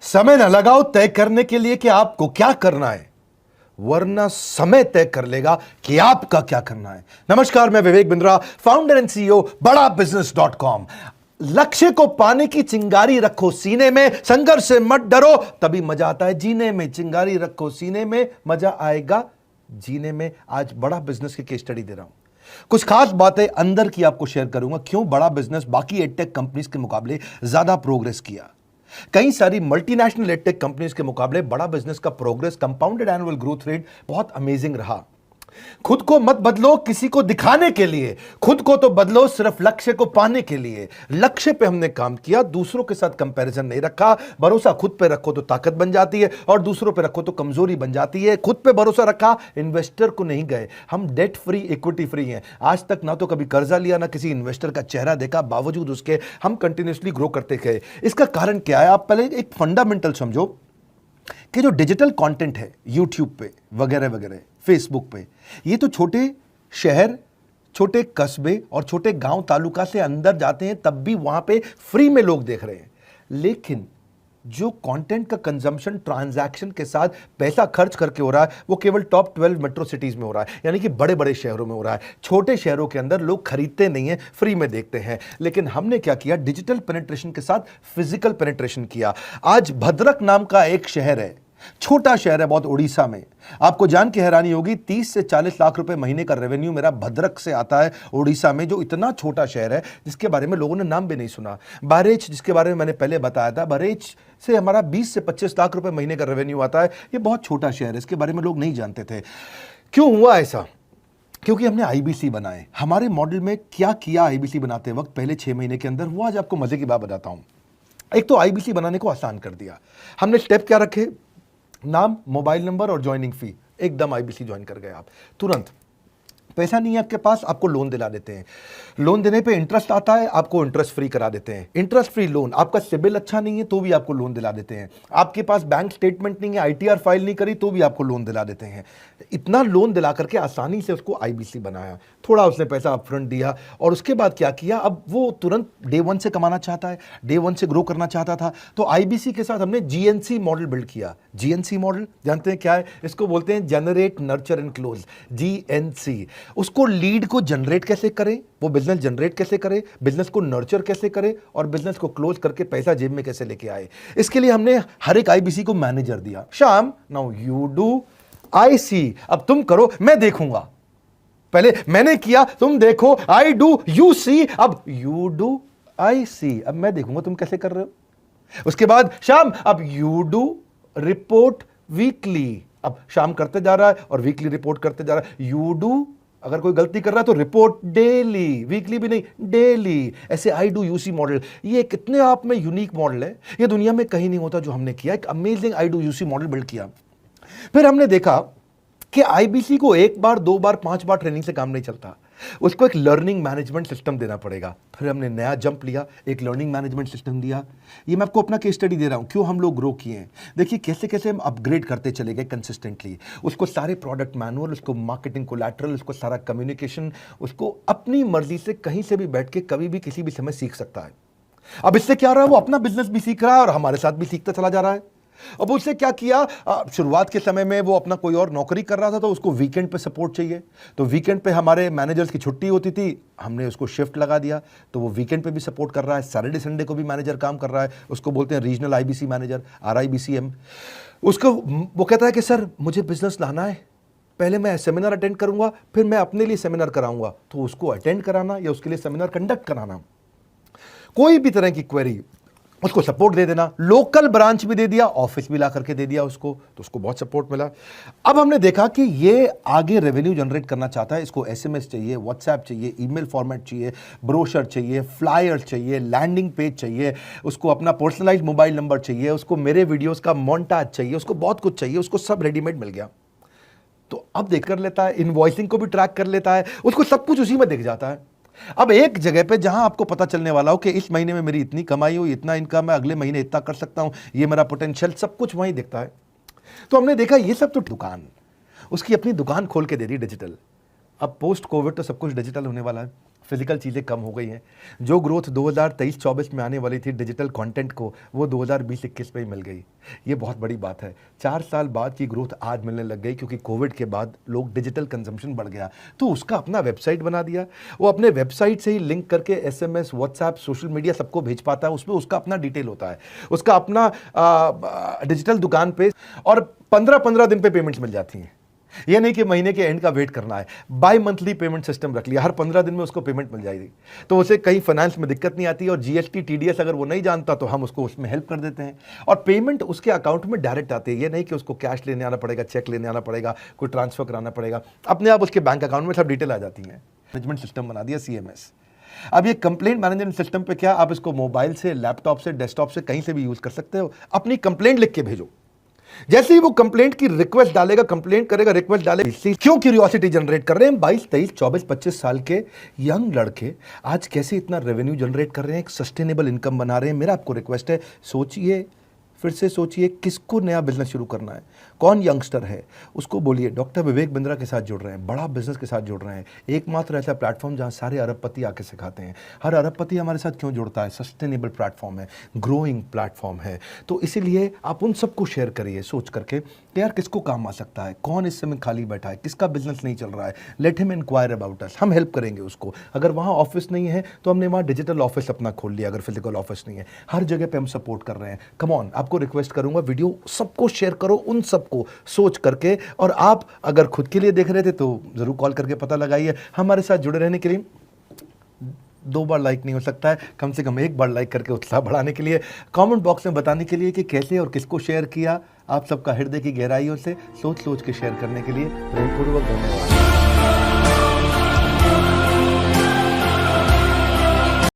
समय न लगाओ तय करने के लिए कि आपको क्या करना है, वरना समय तय कर लेगा कि आपका क्या करना है। नमस्कार, मैं Vivek Bindra, founder and CEO बड़ा बिजनेस.com। लक्ष्य को पाने की चिंगारी रखो सीने में, संघर्ष से मत डरो, तभी मजा आता है जीने में। चिंगारी रखो सीने में, मजा आएगा जीने में। आज बड़ा बिजनेस की केस स्टडी दे रहा हूं, कुछ खास बातें अंदर की आपको शेयर करूंगा, क्यों बड़ा बिजनेस बाकी एडटेक कंपनीज के मुकाबले ज्यादा प्रोग्रेस किया। कई सारी मल्टीनेशनल एडटेक कंपनीज के मुकाबले बड़ा बिजनेस का progress, compounded annual growth rate बहुत अमेजिंग रहा। खुद को मत बदलो किसी को दिखाने के लिए, खुद को तो बदलो सिर्फ लक्ष्य को पाने के लिए। लक्ष्य पे हमने काम किया, दूसरों के साथ कंपैरिजन नहीं रखा। भरोसा खुद पे रखो तो ताकत बन जाती है, और दूसरों पे रखो तो कमजोरी बन जाती है। खुद पे भरोसा रखा, इन्वेस्टर को नहीं गए। हम डेट फ्री, इक्विटी फ्री हैं। आज तक ना तो कभी कर्जा लिया, ना किसी इन्वेस्टर का चेहरा देखा, बावजूद उसके हम कंटिन्यूसली ग्रो करते गए। इसका कारण क्या है? आप पहले एक फंडामेंटल समझो कि जो डिजिटल कंटेंट है यूट्यूब पे वगैरह वगैरह, फेसबुक पे, ये तो छोटे शहर, छोटे कस्बे और छोटे गांव तालुका से अंदर जाते हैं, तब भी वहां पे फ्री में लोग देख रहे हैं। लेकिन जो कंटेंट का कंजम्पशन ट्रांजैक्शन के साथ पैसा खर्च करके हो रहा है, वो केवल टॉप 12 मेट्रो सिटीज में हो रहा है, यानी कि बड़े बड़े शहरों में हो रहा है। छोटे शहरों के अंदर लोग खरीदते नहीं हैं, फ्री में देखते हैं। लेकिन हमने क्या किया? डिजिटल पेनिट्रेशन के साथ फिजिकल पेनिट्रेशन किया। आज भद्रक नाम का एक शहर है, छोटा शहर है बहुत, उड़ीसा में। आपको जान के हैरानी होगी, 30 से 40 लाख रुपए महीने का रेवेन्यू मेरा भद्रक से आता है, उड़ीसा में, जो इतना छोटा शहर है जिसके बारे में लोगों ने नाम भी नहीं सुना। बहरेच, जिसके बारे में मैंने पहले बताया था, बहरेच से हमारा 20 से 25 लाख रुपए महीने का रेवेन्यू आता है। ये बहुत छोटा शहर है, इसके बारे में लोग नहीं जानते थे। क्यों हुआ ऐसा? क्योंकि हमने आईबीसी बनाए। हमारे मॉडल में क्या किया आईबीसी बनाते वक्त, पहले 6 महीने के अंदर हुआ? आज आपको मजे की बात बताता हूं। एक तो आईबीसी बनाने को आसान कर दिया हमने। स्टेप क्या रखे? नाम, मोबाइल नंबर और ज्वाइनिंग फी। एकदम आईबीसी ज्वाइन कर गए आप तुरंत। पैसा नहीं है आपके पास, आपको लोन दिला देते हैं। लोन देने पे इंटरेस्ट आता है, आपको इंटरेस्ट फ्री करा देते हैं। Interest free loan. आपका सिबिल अच्छा नहीं है तो भी आपको लोन दिला देते हैं। आपके पास बैंक स्टेटमेंट नहीं है, आईटीआर फाइल नहीं करी तो भी आपको लोन दिला देते हैं। इतना लोन दिला करके आसानी से उसको आईबीसी बनाया। थोड़ा उसने पैसा अपफ्रंट दिया, और उसके बाद क्या किया? अब वो तुरंत डे 1 से कमाना चाहता है, डे 1 से ग्रो करना चाहता था, तो आईबीसी के साथ हमने जीएनसी मॉडल बिल्ड किया। जीएनसी मॉडल जानते हैं क्या है? इसको बोलते हैं generate, nurture and close, GNC. उसको लीड को जनरेट कैसे करें, वो बिजनेस जनरेट कैसे करे, बिजनेस को नर्चर कैसे करे, और बिजनेस को क्लोज करके पैसा जेब में कैसे लेके आए। इसके लिए हमने हर एक आईबीसी को मैनेजर दिया। श्याम, नाउ यू डू, आई सी, अब तुम करो, मैं देखूंगा। पहले मैंने किया, तुम देखो, आई डू, यू सी, अब यू डू, आई सी, अब मैं देखूंगा तुम कैसे कर रहे हो। उसके बाद श्याम, अब यू डू रिपोर्ट वीकली। अब शाम करते जा रहा है और वीकली रिपोर्ट करते जा रहा है। यू डू, अगर कोई गलती कर रहा है तो रिपोर्ट डेली, वीकली भी नहीं, डेली। ऐसे आई डू यूसी मॉडल, ये कितने आप में यूनिक मॉडल है, ये दुनिया में कहीं नहीं होता जो हमने किया। एक amazing I do UC model build किया। फिर हमने देखा कि आईबीसी को 1 बार, 2 बार, 5 बार ट्रेनिंग से काम नहीं चलता, उसको एक लर्निंग मैनेजमेंट सिस्टम देना पड़ेगा। फिर हमने नया जंप लिया, एक लर्निंग मैनेजमेंट सिस्टम दिया। ये मैं आपको अपना केस स्टडी दे रहा हूं, क्यों हम लोग ग्रो किए हैं। देखिए कैसे कैसे हम अपग्रेड करते चले गए कंसिस्टेंटली। उसको सारे प्रोडक्ट मैनुअल, उसको मार्केटिंग कोलैटरल, उसको सारा कम्युनिकेशन, उसको अपनी मर्जी से कहीं से भी बैठ के कभी भी किसी भी समय सीख सकता है। अब इससे क्या रहा है? वो अपना बिजनेस भी सीख रहा है और हमारे साथ भी सीखता चला जा रहा है। अब उससे क्या किया? शुरुआत के समय में वो अपना कोई और नौकरी कर रहा था, तो उसको वीकेंड पे सपोर्ट चाहिए, तो वीकेंड पे हमारे मैनेजर्स की छुट्टी होती थी, हमने उसको शिफ्ट लगा दिया, तो वो वीकेंड पे भी सपोर्ट कर रहा है। सैटरडे संडे को भी मैनेजर काम कर रहा है, उसको बोलते हैं रीजनल आईबीसी मैनेजर, RIBCM। उसको वो कहता है कि सर मुझे बिजनेस लाना है, पहले मैं सेमिनार अटेंड करूंगा, फिर मैं अपने लिए सेमिनार कराऊंगा। तो उसको अटेंड कराना या उसके लिए सेमिनार कंडक्ट कराना, कोई भी तरह की क्वेरी, उसको सपोर्ट दे देना। लोकल ब्रांच भी दे दिया, ऑफिस भी ला करके दे दिया उसको, तो उसको बहुत सपोर्ट मिला। अब हमने देखा कि ये आगे रेवेन्यू जनरेट करना चाहता है, इसको एसएमएस चाहिए, व्हाट्सएप चाहिए, ईमेल फॉर्मेट चाहिए, ब्रोशर चाहिए, फ्लायर चाहिए, लैंडिंग पेज चाहिए, उसको अपना पर्सनलाइज्ड मोबाइल नंबर चाहिए, उसको मेरे वीडियोस का मोन्टाज चाहिए, उसको बहुत कुछ चाहिए, उसको सब रेडीमेड मिल गया। तो अब देख कर लेता है, इनवॉइसिंग को भी ट्रैक कर लेता है, उसको सब कुछ उसी में दिख जाता है। अब एक जगह पे जहां आपको पता चलने वाला हो कि इस महीने में मेरी इतनी कमाई हुई, इतना इनकम है, अगले महीने इतना कर सकता हूं, ये मेरा पोटेंशियल, सब कुछ वहीं दिखता है। तो हमने देखा ये सब तो दुकान, उसकी अपनी दुकान खोल के दे दी डिजिटल। अब पोस्ट कोविड तो सब कुछ डिजिटल होने वाला है। फिजिकल चीज़ें कम हो गई हैं। जो ग्रोथ 2023-24 में आने वाली थी डिजिटल कंटेंट को, वो 2020-21 में ही मिल गई। ये बहुत बड़ी बात है। 4 साल बाद की ग्रोथ आज मिलने लग गई, क्योंकि कोविड के बाद लोग डिजिटल कंजम्पशन बढ़ गया, तो उसका अपना वेबसाइट बना दिया। वो अपने वेबसाइट से ही लिंक करके एसएमएस, व्हाट्सएप, सोशल मीडिया सबको भेज पाता है। उसमें उसका अपना डिटेल होता है, उसका अपना डिजिटल दुकान पे, और 15-15 दिन पे पेमेंट्स मिल जाती हैं। ये नहीं कि महीने के एंड का वेट करना है, बाई मंथली पेमेंट सिस्टम रख लिया, हर 15 दिन में उसको पेमेंट मिल जाएगी, तो उसे कहीं फाइनेंस में दिक्कत नहीं आती। और जीएसटी, टीडीएस अगर वो नहीं जानता तो हम उसको उसमें हेल्प कर देते हैं, और पेमेंट उसके अकाउंट में डायरेक्ट आती है। ये नहीं कि उसको कैश लेने आना पड़ेगा, चेक लेने आना पड़ेगा, कोई ट्रांसफर कराना पड़ेगा, अपने आप उसके बैंक अकाउंट में सब डिटेल आ जाती है। मैनेजमेंट सिस्टम बना दिया सीएमएस। अब ये कंप्लेंट मैनेजमेंट सिस्टम पे क्या, आप इसको मोबाइल से, लैपटॉप से, डेस्कटॉप से, कहीं से भी यूज कर सकते हो। अपनी कंप्लेंट लिख के भेजो, जैसे ही वो कंप्लेंट की रिक्वेस्ट डालेगा, कंप्लेंट करेगा, रिक्वेस्ट डालेगा। क्यों क्यूरियोसिटी जनरेट कर रहे हैं? 22, 23, 24, 25 साल के यंग लड़के आज कैसे इतना रेवेन्यू जनरेट कर रहे हैं, एक सस्टेनेबल इनकम बना रहे हैं। मेरा आपको रिक्वेस्ट है, सोचिए, फिर से सोचिए, किसको नया बिजनेस शुरू करना है, कौन यंगस्टर है, उसको बोलिए डॉक्टर विवेक बिंद्रा के साथ जुड़ रहे हैं, बड़ा बिजनेस के साथ जुड़ रहे हैं। एकमात्र ऐसा प्लेटफॉर्म जहां सारे अरबपति आके सिखाते हैं। हर अरबपति हमारे साथ क्यों जुड़ता है? सस्टेनेबल प्लेटफॉर्म है, ग्रोइंग प्लेटफॉर्म है। तो इसीलिए आप उन सबको शेयर करिए सोच करके कि यार किसको काम आ सकता है, कौन इस समय खाली बैठा है, किसका बिजनेस नहीं चल रहा है, let him inquire about us, हम हेल्प करेंगे उसको। अगर वहाँ ऑफिस नहीं है तो हमने वहाँ डिजिटल ऑफिस अपना खोल लिया, अगर फिजिकल ऑफिस नहीं है, हर जगह पे हम सपोर्ट कर रहे हैं। कम ऑन, आपको रिक्वेस्ट करूंगा, वीडियो सबको शेयर करो, उन सबको सोच करके। और आप अगर खुद के लिए देख रहे थे तो जरूर कॉल करके पता लगाइए। हमारे साथ जुड़े रहने के लिए 2 बार लाइक नहीं हो सकता है, कम से कम 1 बार लाइक करके उत्साह बढ़ाने के लिए, कमेंट बॉक्स में बताने के लिए कि कैसे और किसको शेयर किया। आप सबका हृदय की गहराइयों से सोच सोच के शेयर करने के लिए प्रेमपूर्वक धन्यवाद।